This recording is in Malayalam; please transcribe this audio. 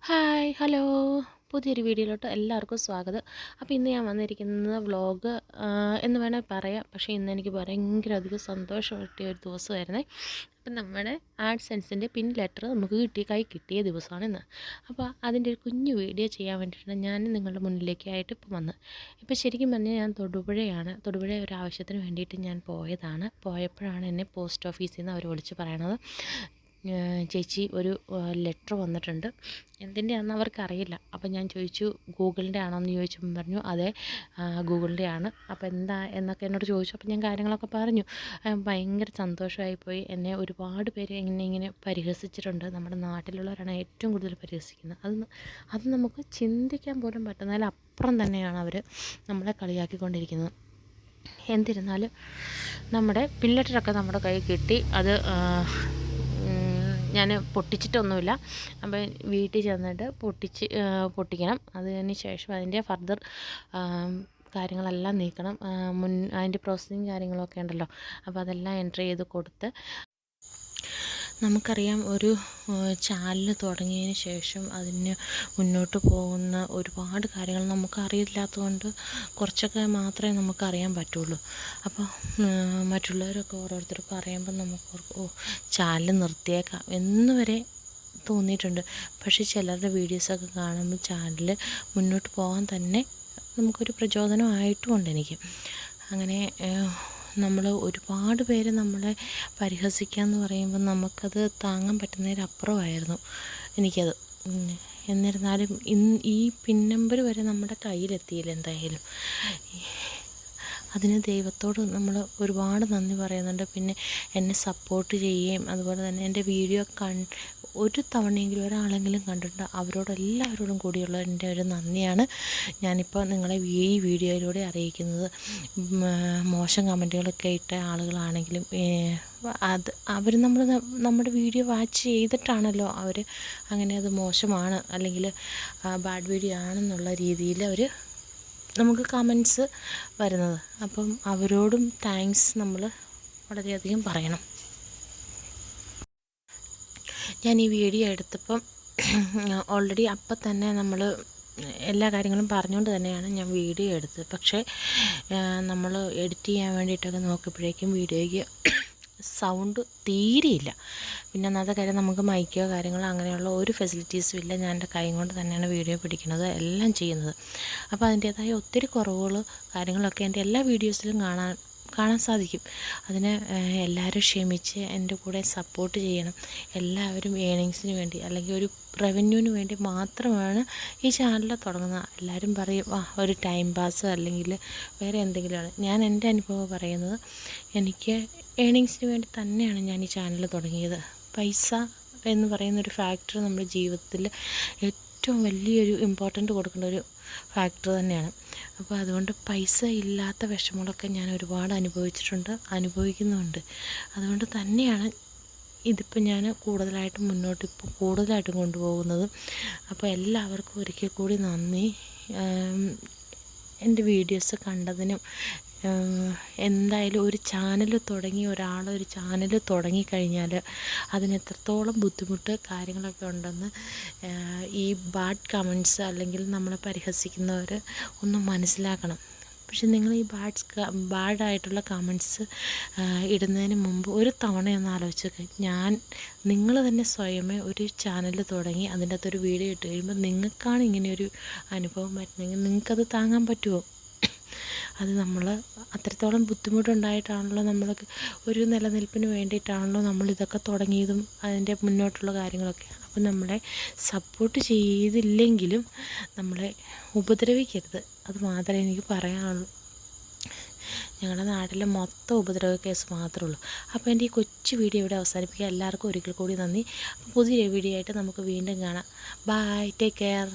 ഹായ് ഹലോ പുതിയൊരു വീഡിയോയിലോട്ട് എല്ലാവർക്കും സ്വാഗതം. അപ്പോൾ ഇന്ന് ഞാൻ വന്നിരിക്കുന്നത് വ്ളോഗ് എന്ന് വേണേൽ പറയാം. പക്ഷേ ഇന്ന് എനിക്ക് ഭയങ്കര അധികം സന്തോഷം കിട്ടിയ ഒരു ദിവസമായിരുന്നേ. അപ്പം നമ്മുടെ ആഡ്സെൻസിൻ്റെ പിൻ ലെറ്റർ നമുക്ക് കൈ കിട്ടിയ ദിവസമാണ് ഇന്ന്. അപ്പോൾ അതിൻ്റെ ഒരു കുഞ്ഞു വീഡിയോ ചെയ്യാൻ വേണ്ടിയിട്ടാണ് ഞാൻ നിങ്ങളുടെ മുന്നിലേക്കായിട്ട് ഇപ്പം വന്നത്. ഇപ്പോൾ ശരിക്കും പറഞ്ഞാൽ ഞാൻ തൊടുപുഴ ഒരു ആവശ്യത്തിന് വേണ്ടിയിട്ട് ഞാൻ പോയപ്പോഴാണ് എന്നെ പോസ്റ്റ് ഓഫീസിൽ നിന്ന് അവർ വിളിച്ച് പറയണത്, ചേച്ചി ഒരു ലെറ്റർ വന്നിട്ടുണ്ട്. എന്തിൻ്റെയാണെന്ന് അവർക്കറിയില്ല. അപ്പം ഞാൻ ചോദിച്ചു ഗൂഗിളിൻ്റെ ആണോയെന്ന് ചോദിച്ചപ്പം പറഞ്ഞു അതെ ഗൂഗിളിൻ്റെ ആണ്. അപ്പോൾ എന്താ എന്നൊക്കെ എന്നോട് ചോദിച്ചു. അപ്പം ഞാൻ കാര്യങ്ങളൊക്കെ പറഞ്ഞു. ഭയങ്കര സന്തോഷമായിപ്പോയി. എന്നെ ഒരുപാട് പേര് ഇങ്ങനെ പരിഹസിച്ചിട്ടുണ്ട്. നമ്മുടെ നാട്ടിലുള്ളവരാണ് ഏറ്റവും കൂടുതൽ പരിഹസിക്കുന്നത്. അത് നമുക്ക് ചിന്തിക്കാൻ പോലും പറ്റുന്നതിലപ്പുറം തന്നെയാണ് അവർ നമ്മളെ കളിയാക്കിക്കൊണ്ടിരിക്കുന്നത്. എന്നിരുന്നാലും നമ്മുടെ പിൻ ലെറ്ററൊക്കെ നമ്മുടെ കയ്യിൽ കിട്ടി. അത് ഞാൻ പൊട്ടിച്ചിട്ടൊന്നുമില്ല. അപ്പോൾ വീട്ടിൽ ചെന്നിട്ട് പൊട്ടിക്കണം. അതിന് ശേഷം അതിൻ്റെ ഫർദർ കാര്യങ്ങളെല്ലാം നീക്കണം. അതിൻ്റെ പ്രോസസ്സിങ് കാര്യങ്ങളൊക്കെ ഉണ്ടല്ലോ. അപ്പോൾ അതെല്ലാം എൻട്രി ചെയ്ത് കൊടുത്ത് നമുക്കറിയാം, ഒരു ചാനൽ തുടങ്ങിയതിന് ശേഷം അതിന് മുന്നോട്ട് പോകുന്ന ഒരുപാട് കാര്യങ്ങൾ നമുക്കറിയില്ലാത്തതുകൊണ്ട് കുറച്ചൊക്കെ മാത്രമേ നമുക്കറിയാൻ പറ്റുള്ളൂ. അപ്പോൾ മറ്റുള്ളവരൊക്കെ ഓരോരുത്തർക്കും അറിയുമ്പോൾ നമുക്ക് ചാനൽ നിർത്തിയേക്കാം എന്ന് വരെ തോന്നിയിട്ടുണ്ട്. പക്ഷേ ചിലരുടെ വീഡിയോസൊക്കെ കാണുമ്പോൾ ചാനൽ മുന്നോട്ട് പോകാൻ തന്നെ നമുക്കൊരു പ്രചോദനമായിട്ടുമുണ്ട് എനിക്ക്. അങ്ങനെ നമ്മൾ ഒരുപാട് പേര് നമ്മളെ പരിഹസിക്കുക എന്ന് പറയുമ്പോൾ നമുക്കത് താങ്ങാൻ പറ്റുന്നതിലപ്പുറമായിരുന്നു എനിക്കത്. എന്നിരുന്നാലും ഈ പിൻ നമ്പർ വരെ നമ്മുടെ കയ്യിലെത്തിയില്ല. എന്തായാലും അതിന് ദൈവത്തോട് നമ്മൾ ഒരുപാട് നന്ദി പറയുന്നുണ്ട്. പിന്നെ എന്നെ സപ്പോർട്ട് ചെയ്യുകയും അതുപോലെ തന്നെ എൻ്റെ വീഡിയോ ഒരു തവണയെങ്കിലും ഒരാളെങ്കിലും കണ്ടിട്ടുണ്ട്, അവരോടെല്ലാവരോടും കൂടിയുള്ള എൻ്റെ ഒരു നന്ദിയാണ് ഞാനിപ്പോൾ നിങ്ങളെ ഈ വീഡിയോയിലൂടെ അറിയിക്കുന്നത്. മോശം കമൻറ്റുകളൊക്കെ ഇട്ട ആളുകളാണെങ്കിലും അവർ നമ്മുടെ വീഡിയോ വാച്ച് ചെയ്തിട്ടാണല്ലോ അവർ അങ്ങനെ അത് മോശമാണ് അല്ലെങ്കിൽ ബാഡ് വീഡിയോ ആണെന്നുള്ള രീതിയിൽ അവർ നമുക്ക് കമൻസ് വരുന്നത്. അപ്പം അവരോടും താങ്ക്സ് നമ്മൾ വളരെയധികം പറയണം. ഞാൻ ഈ വീഡിയോ എടുത്തപ്പം ഓൾറെഡി അപ്പം തന്നെ നമ്മൾ എല്ലാ കാര്യങ്ങളും പറഞ്ഞുകൊണ്ട് തന്നെയാണ് ഞാൻ വീഡിയോ എടുത്തത്. പക്ഷേ നമ്മൾ എഡിറ്റ് ചെയ്യാൻ വേണ്ടിയിട്ടൊക്കെ നോക്കിയപ്പോഴേക്കും വീഡിയോയ്ക്ക് സൗണ്ട് തീരെയില്ല. പിന്നെ ഒന്നാമത്തെ കാര്യം നമുക്ക് മൈക്കോ കാര്യങ്ങളോ അങ്ങനെയുള്ള ഒരു ഫെസിലിറ്റീസും ഇല്ല. ഞാൻ എൻ്റെ കൈ കൊണ്ട് തന്നെയാണ് വീഡിയോ പിടിക്കുന്നത്, എല്ലാം ചെയ്യുന്നത്. അപ്പോൾ അതിൻ്റേതായ ഒത്തിരി കുറവുകൾ കാര്യങ്ങളൊക്കെ എൻ്റെ എല്ലാ വീഡിയോസിലും കാണാൻ സാധിക്കും. അതിന് എല്ലാവരും ക്ഷമിച്ച് എൻ്റെ കൂടെ സപ്പോർട്ട് ചെയ്യണം. എല്ലാവരും ഏണിങ്സിന് വേണ്ടി അല്ലെങ്കിൽ ഒരു റവന്യൂവിന് വേണ്ടി മാത്രമാണ് ഈ ചാനൽ തുടങ്ങുന്നത്. എല്ലാവരും പറയും ഒരു ടൈം പാസ് അല്ലെങ്കിൽ വേറെ എന്തെങ്കിലുമാണ്. ഞാൻ എൻ്റെ അനുഭവം പറയുന്നത്, എനിക്ക് ഏണിങ്സിന് വേണ്ടി തന്നെയാണ് ഞാൻ ഈ ചാനൽ തുടങ്ങിയത്. പൈസ എന്ന് പറയുന്നൊരു ഫാക്ടർ നമ്മുടെ ജീവിതത്തിൽ ഏറ്റവും വലിയൊരു ഇമ്പോർട്ടൻ്റ് കൊടുക്കേണ്ട ഒരു ഫാക്ടർ തന്നെയാണ്. അപ്പോൾ അതുകൊണ്ട് പൈസ ഇല്ലാത്ത വിഷമങ്ങളൊക്കെ ഞാൻ ഒരുപാട് അനുഭവിക്കുന്നുമുണ്ട്. അതുകൊണ്ട് തന്നെയാണ് ഇതിപ്പോൾ ഞാൻ കൂടുതലായിട്ടും കൊണ്ടുപോകുന്നത്. അപ്പോൾ എല്ലാവർക്കും ഒരിക്കൽ കൂടി നന്ദി. എൻ്റെ വീഡിയോസ് കണ്ടതിനും എന്തായാലും ഒരു ചാനൽ തുടങ്ങിക്കഴിഞ്ഞാൽ അതിന് എത്രത്തോളം ബുദ്ധിമുട്ട് കാര്യങ്ങളൊക്കെ ഉണ്ടെന്ന് ഈ ബാഡ് കമൻസ് അല്ലെങ്കിൽ നമ്മളെ പരിഹസിക്കുന്നവർ ഒന്ന് മനസ്സിലാക്കണം. പക്ഷെ നിങ്ങൾ ഈ ബാഡായിട്ടുള്ള കമൻസ് ഇടുന്നതിന് മുമ്പ് ഒരു തവണയൊന്ന് ആലോചിച്ച് നിങ്ങൾ തന്നെ സ്വയമേ ഒരു ചാനൽ തുടങ്ങി അതിൻ്റെ അകത്തൊരു വീഡിയോ ഇട്ട് കഴിയുമ്പോൾ നിങ്ങൾക്കാണ് ഇങ്ങനെയൊരു അനുഭവം വരുന്നതെങ്കിൽ നിങ്ങൾക്കത് താങ്ങാൻ പറ്റുമോ? അത് നമ്മൾ അത്രത്തോളം ബുദ്ധിമുട്ടുണ്ടായിട്ടാണല്ലോ നമ്മൾ ഒരു നിലനിൽപ്പിന് വേണ്ടിയിട്ടാണല്ലോ നമ്മളിതൊക്കെ തുടങ്ങിയതും അതിൻ്റെ മുന്നോട്ടുള്ള കാര്യങ്ങളൊക്കെ. അപ്പം നമ്മളെ സപ്പോർട്ട് ചെയ്തില്ലെങ്കിലും നമ്മളെ ഉപദ്രവിക്കരുത്, അത് മാത്രമേ എനിക്ക് പറയാനുള്ളൂ. ഞങ്ങളുടെ നാട്ടിലെ മൊത്തം ഉപദ്രവ കേസ് മാത്രമേ ഉള്ളൂ. അപ്പോൾ എൻ്റെ ഈ കൊച്ചു വീഡിയോ ഇവിടെ അവസാനിപ്പിക്കുക. എല്ലാവർക്കും ഒരിക്കൽ കൂടി നന്ദി. അപ്പോൾ പുതിയൊരു വീഡിയോ ആയിട്ട് നമുക്ക് വീണ്ടും കാണാം. Bye, take care.